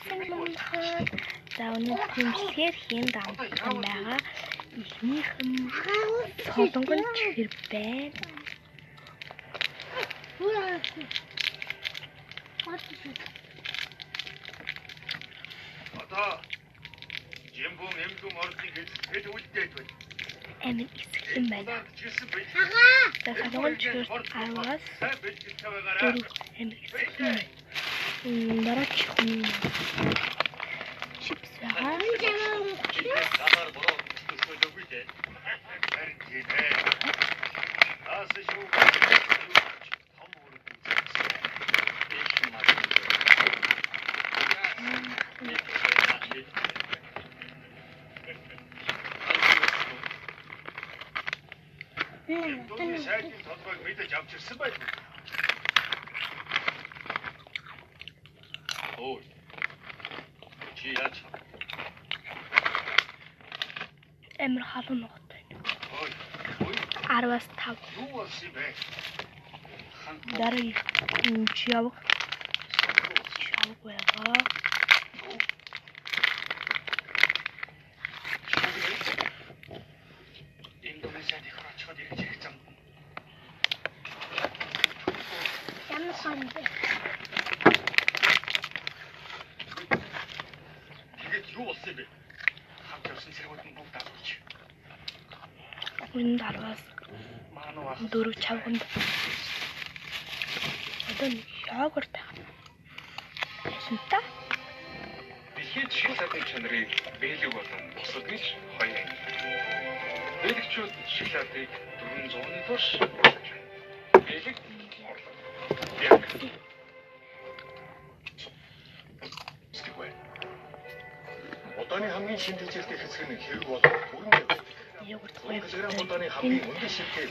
Мөнхөн за өнөөдөр хэмжлэгээр хийн дамжсан байгаа. Эхнийх нь солонгон чихэр байна. Одоо жимбун эмгэн ордыг хэд үлдээд байна. Амин эсгэлэн байна. За солонгон чихэр 10-аас 4 амин эсгэлэн байна. Дараач хүн чипс байгаа. Сайдын толгойг мэдэж авчирсан байх. Ой. Чи яач? Амир халуун ногт байна. Ой. 10-аас 5. Юу болсон бэ? Дараагийн чавг байгаа. Индонезиад их очиход ирж ирсэн. Ямар сон бэ? Тэгээд юу болсон бэ? Хамт явсан зэрэгүүд нь бүгд авч. Үн 10-аас 4 чавганд. Одоо йогурт байсан та. Дэлхийд шоколадын чанарыг бэлэг болон бусад гэж хоёр анги. Бэлэгчүүд шоколадыг 400-ны турш болгож байна. Бэлэг яг стигвэ. Одооны хамгийн шинжлэхтэй хэсэг нь хэрэг бол бүрэн Йогурт одооны хамгийн өндөр шилтэй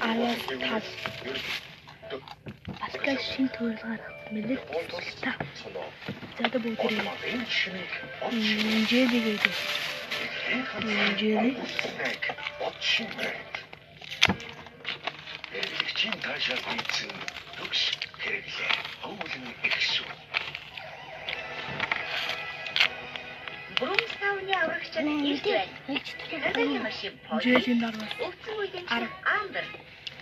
Батгай шин төрөлгөр мэлэг та. За одоо бүгдээ жэли гэдэг. Жэли. Чин таашаал ийцэн төгс хэрэглээ. Өвлөн ихсүү. Брумстауны аврагч нь ирж байна. Гадааны машин Жэлийн дарвал. өвчин үеийн амбар.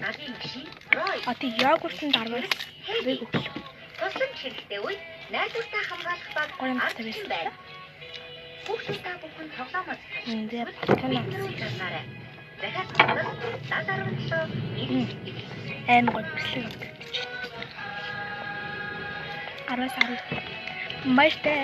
Гадааны машин Рой. Одоо йогуртын дарвал хавыг өглөө. Туслан хэрэгтэй үед найдвартай хамгаалах баг аргачин байна. Хүүхдүүд та бүхэн тоглоомоос Эндээ батгай гараарай. Дахиад 17 аймаг гол бэлэг авдаг гэж. 10-аас 10. Баяртай.